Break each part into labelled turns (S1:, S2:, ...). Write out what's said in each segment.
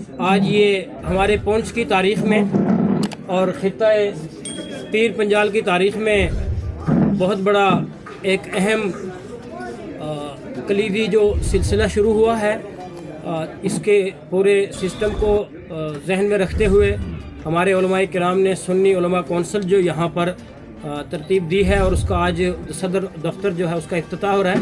S1: आज ये हमारे पौंछ की तारीख़ में और ख़ित्ता पीर पंजाल की तारीख़ में बहुत बड़ा एक अहम कलीदी जो सिलसिला शुरू हुआ है, इसके पूरे सिस्टम को जहन में रखते हुए हमारे उलमाए किराम ने सुन्नी उलमा कौंसिल जो यहाँ पर तरतीब दी है और उसका आज सदर दफ्तर जो है उसका इफ्तिताह हो रहा है।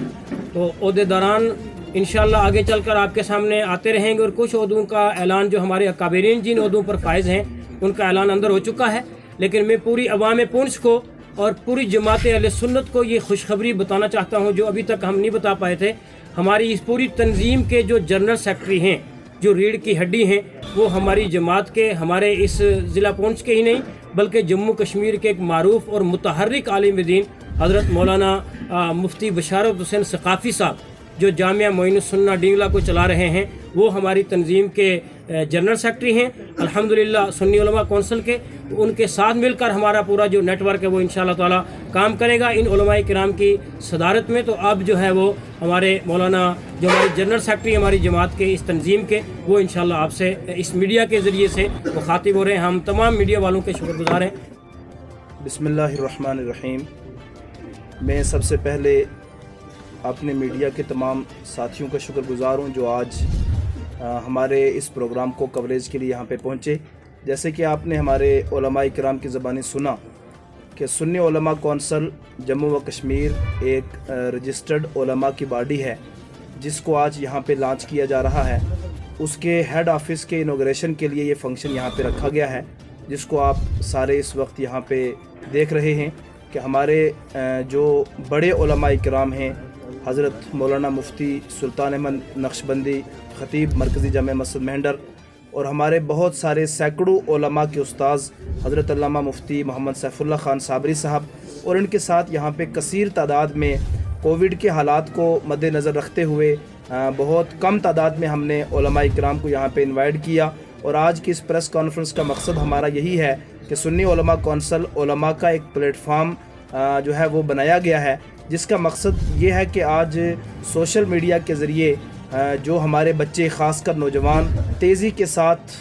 S1: तो ओहदेदारान इंशाअल्लाह आगे चलकर आपके सामने आते रहेंगे और कुछ ओहदों का ऐलान जो हमारे अकाबरीन जिन ओहदों पर फायज हैं उनका ऐलान अंदर हो चुका है। लेकिन मैं पूरी अवाम पूंछ को और पूरी जमात अहले सुन्नत को ये खुशखबरी बताना चाहता हूँ जो अभी तक हम नहीं बता पाए थे। हमारी इस पूरी तंजीम के जो जनरल सेक्रेटरी हैं, जो रीढ़ की हड्डी हैं, वो हमारी जमात के, हमारे इस ज़िला पूंछ के ही नहीं बल्कि जम्मू कश्मीर के एक मारूफ और मुतहर्रिक आलिम दीन हज़रत मौलाना मुफ्ती बशारत हुसैन सक़ाफ़ी साहब जो जामिया मोइनुस्सुन्ना डिंगला को चला रहे हैं, वो हमारी तंजीम के जनरल सेक्रेटरी हैं अल्हम्दुलिल्लाह सुन्नी उलमा कौंसिल के। उनके साथ मिलकर हमारा पूरा जो नेटवर्क है वो इंशाअल्लाह ताला काम करेगा इन उलमाए किराम की सदारत में। तो अब जो है वो हमारे मौलाना जो हमारे जनरल सेक्रेटरी हमारी जमात के इस तंजीम के, वो इंशाअल्लाह आपसे इस मीडिया के ज़रिए से मुखातिब हो रहे हैं। हम तमाम मीडिया वालों के शुक्रगुज़ार हैं।
S2: बिस्मिल्लाहिर्रहमानिर्रहीम। मैं सबसे पहले अपने मीडिया के तमाम साथियों का शुक्रगुज़ार हूँ जो आज हमारे इस प्रोग्राम को कवरेज के लिए यहाँ पे पहुँचे। जैसे कि आपने हमारे उलमाए किराम की ज़बानी सुना कि सुन्नी उलमा कौंसिल जम्मू व कश्मीर एक रजिस्टर्ड उलमा की बॉडी है जिसको आज यहाँ पे लॉन्च किया जा रहा है। उसके हेड ऑफिस के इनॉग्रेशन के लिए ये फंक्शन यहाँ पे रखा गया है जिसको आप सारे इस वक्त यहाँ पे देख रहे हैं कि हमारे जो बड़े उलमाए किराम हैं, हज़रत मौलाना मुफ्ती सुल्तान अहमद नक्शबंदी ख़तीब मरकज़ी जामिया मस्जिद मेहंडर और हमारे बहुत सारे सैकड़ों उलमा के उस्ताज़ हज़रत अल्लामा मुफ्ती मोहम्मद सैफुल्लाह ख़ान साबरी साहब और इनके साथ यहाँ पे कसीर तादाद में कोविड के हालात को मद्देनज़र रखते हुए बहुत कम तादाद में हमने उलमाए किराम को यहाँ पे इनवाइट किया। और आज की इस प्रेस कॉन्फ्रेंस का मकसद हमारा यही है कि सुन्नी उलमा कौंसिल उलमा का एक प्लेटफार्म जो है वो बनाया गया है जिसका मकसद ये है कि आज सोशल मीडिया के ज़रिए जो हमारे बच्चे ख़ासकर नौजवान तेज़ी के साथ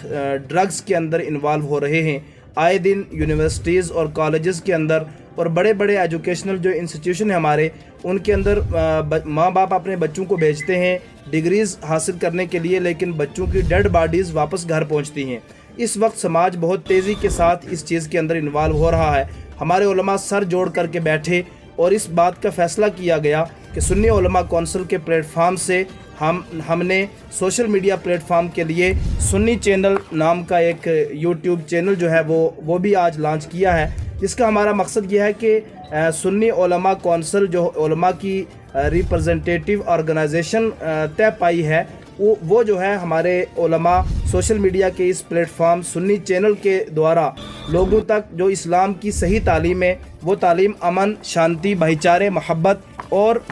S2: ड्रग्स के अंदर इन्वॉल्व हो रहे हैं। आए दिन यूनिवर्सिटीज़ और कॉलेजेस के अंदर और बड़े बड़े एजुकेशनल जो इंस्टीट्यूशन है हमारे, उनके अंदर माँ बाप अपने बच्चों को भेजते हैं डिग्रीज़ हासिल करने के लिए, लेकिन बच्चों की डेड बॉडीज़ वापस घर पहुँचती हैं। इस वक्त समाज बहुत तेज़ी के साथ इस चीज़ के अंदर इन्वॉल्व हो रहा है। हमारे उलमा सर जोड़ करके बैठे और इस बात का फ़ैसला किया गया कि सुन्नी उलमा कौंसिल के प्लेटफार्म से हमने सोशल मीडिया प्लेटफार्म के लिए सुन्नी चैनल नाम का एक यूट्यूब चैनल जो है वो भी आज लॉन्च किया है, जिसका हमारा मकसद ये है कि सुन्नी उलमा कौंसिल जो उलमा की रिप्रेजेंटेटिव ऑर्गेनाइजेशन तय पाई है वो जो है हमारे उलमा सोशल मीडिया के इस प्लेटफार्म सुन्नी चैनल के द्वारा लोगों तक जो इस्लाम की सही तालीम है, वो तालीम अमन, शांति, भाईचारे, मोहब्बत और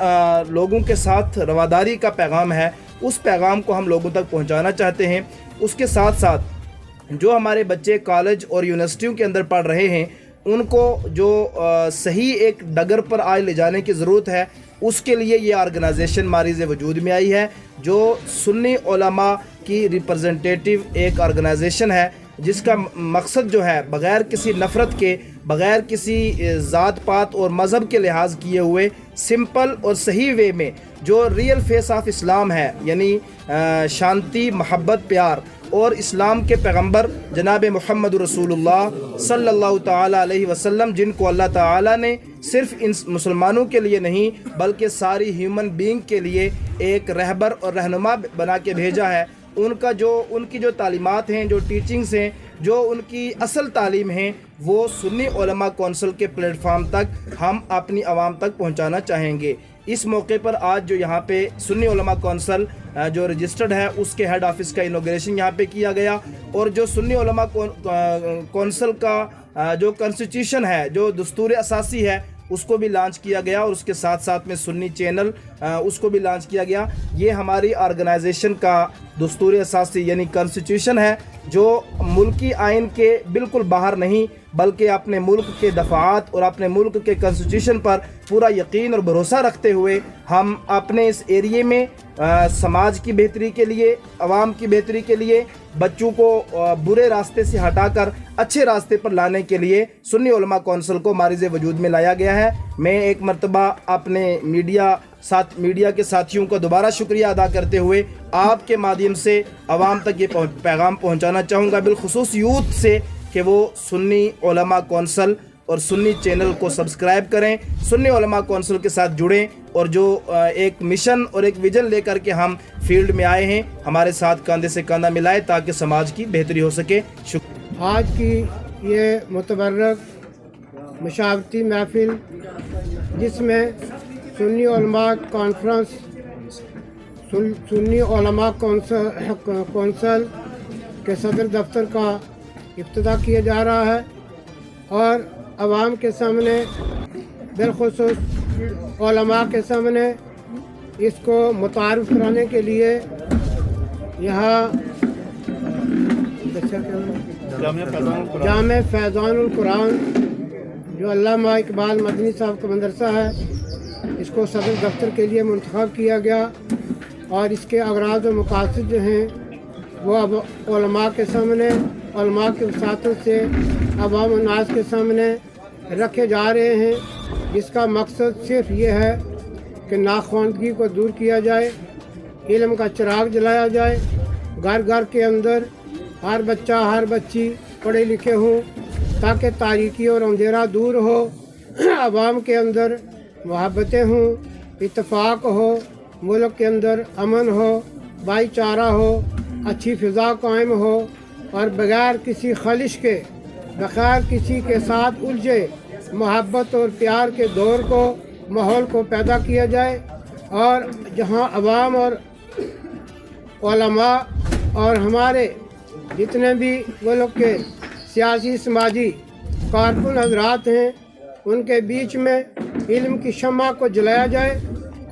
S2: लोगों के साथ रवादारी का पैगाम है, उस पैगाम को हम लोगों तक पहुंचाना चाहते हैं। उसके साथ साथ जो हमारे बच्चे कॉलेज और यूनिवर्सिटियों के अंदर पढ़ रहे हैं उनको जो सही एक डगर पर आज ले जाने की ज़रूरत है, उसके लिए ये ऑर्गेनाइजेशन मारिज़ वजूद में आई है जो सुन्नी उलमा की रिप्रेजेंटेटिव एक ऑर्गेनाइजेशन है जिसका मकसद जो है बग़ैर किसी नफ़रत के, बग़ैर किसी ज़ात पात और मज़हब के लिहाज किए हुए सिंपल और सही वे में जो रियल फेस ऑफ इस्लाम है, यानी शांति, मोहब्बत, प्यार और इस्लाम के पैगंबर जनाब मुहम्मद रसूलुल्लाह सल्लल्लाहु ताला अलैहि वसल्लम, जिनको अल्लाह ताला ने सिर्फ इन मुसलमानों के लिए नहीं बल्कि सारी ह्यूमन बीइंग के लिए एक रहबर और रहनुमा बना के भेजा है, उनकी जो तालीमात हैं, जो टीचिंग्स हैं, जो उनकी असल तालीम है, वो सुन्नी उलमा कौंसिल के प्लेटफार्म तक हम अपनी आवाम तक पहुंचाना चाहेंगे। इस मौके पर आज जो यहाँ पे सुन्नी उलमा कौंसिल जो रजिस्टर्ड है उसके हेड ऑफिस का इनॉग्रेशन यहाँ पे किया गया और जो सुन्नी उलमा कौंसिल का जो कॉन्स्टिट्यूशन है, जो दस्तूर असासी है, उसको भी लॉन्च किया गया और उसके साथ साथ में सुन्नी चैनल उसको भी लॉन्च किया गया। ये हमारी ऑर्गेनाइजेशन का दस्तूर असासी यानी कॉन्स्टिट्यूशन है जो मुल्की आइन के बिल्कुल बाहर नहीं बल्कि अपने मुल्क के दफ़ात और अपने मुल्क के कॉन्स्टिट्यूशन पर पूरा यकीन और भरोसा रखते हुए हम अपने इस एरिए में سماج کی بہتری کے لیے، عوام کی بہتری کے لیے، بچوں کو برے راستے سے ہٹا کر اچھے راستے پر لانے کے لیے سنی علماء کونسل کو معرض وجود میں لایا گیا ہے۔ میں ایک مرتبہ اپنے میڈیا کے ساتھیوں کا دوبارہ شکریہ ادا کرتے ہوئے آپ کے مادھیم سے عوام تک یہ پیغام پہنچانا چاہوں گا، بالخصوص یوتھ سے، کہ وہ سنی علماء کونسل اور سنی چینل کو سبسکرائب کریں، سنی علماء کونسل کے ساتھ جڑیں، اور جو ایک مشن اور ایک ویژن لے کر کے ہم فیلڈ میں آئے ہیں، ہمارے ساتھ کاندھے سے کاندھا ملائے تاکہ سماج کی بہتری ہو سکے۔
S3: آج کی یہ متبرک مشاورتی محفل، جس میں سنی علماء کانفرنس، سنی علماء کونسل کے صدر دفتر کا افتتاح کیا جا رہا ہے، اور عوام کے سامنے، بالخصوص علماء کے سامنے اس کو متعارف کرانے کے لیے یہاں جامع فیضان القرآن جو علامہ اقبال مدنی صاحب کا مدرسہ ہے، اس کو صدر دفتر کے لیے منتخب کیا گیا، اور اس کے اغراض و مقاصد جو ہیں وہ اب علماء کے سامنے، علماء کی وساطت سے عوام الناس کے سامنے رکھے جا رہے ہیں، جس کا مقصد صرف یہ ہے کہ ناخواندگی کو دور کیا جائے، علم کا چراغ جلایا جائے، گھر گھر کے اندر ہر بچہ ہر بچی پڑھے لکھے ہوں، تاکہ تاریکی اور اندھیرا دور ہو، عوام کے اندر محبتیں ہوں، اتفاق ہو، ملک کے اندر امن ہو، بھائی چارہ ہو، اچھی فضا قائم ہو، اور بغیر کسی خلش کے، بغیر کسی کے ساتھ الجھے محبت اور پیار کے دور کو، ماحول کو پیدا کیا جائے، اور جہاں عوام اور علماء اور ہمارے جتنے بھی وہ لوگ کے سیاسی سماجی کارکن حضرات ہیں، ان کے بیچ میں علم کی شمع کو جلایا جائے،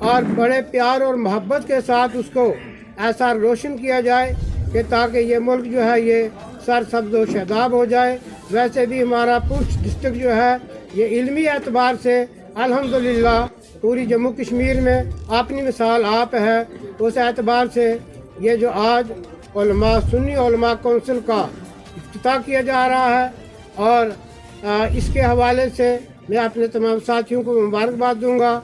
S3: اور بڑے پیار اور محبت کے ساتھ اس کو ایسا روشن کیا جائے کہ تاکہ یہ ملک جو ہے یہ سرسبز و شاداب ہو جائے۔ ویسے بھی ہمارا پونچھ ڈسٹرکٹ جو ہے یہ علمی اعتبار سے الحمدللہ پوری جموں کشمیر میں اپنی مثال آپ ہے، اس اعتبار سے یہ جو آج علماء سنی علماء کونسل کا افتتاح کیا جا رہا ہے، اور اس کے حوالے سے میں اپنے تمام ساتھیوں کو مبارکباد دوں گا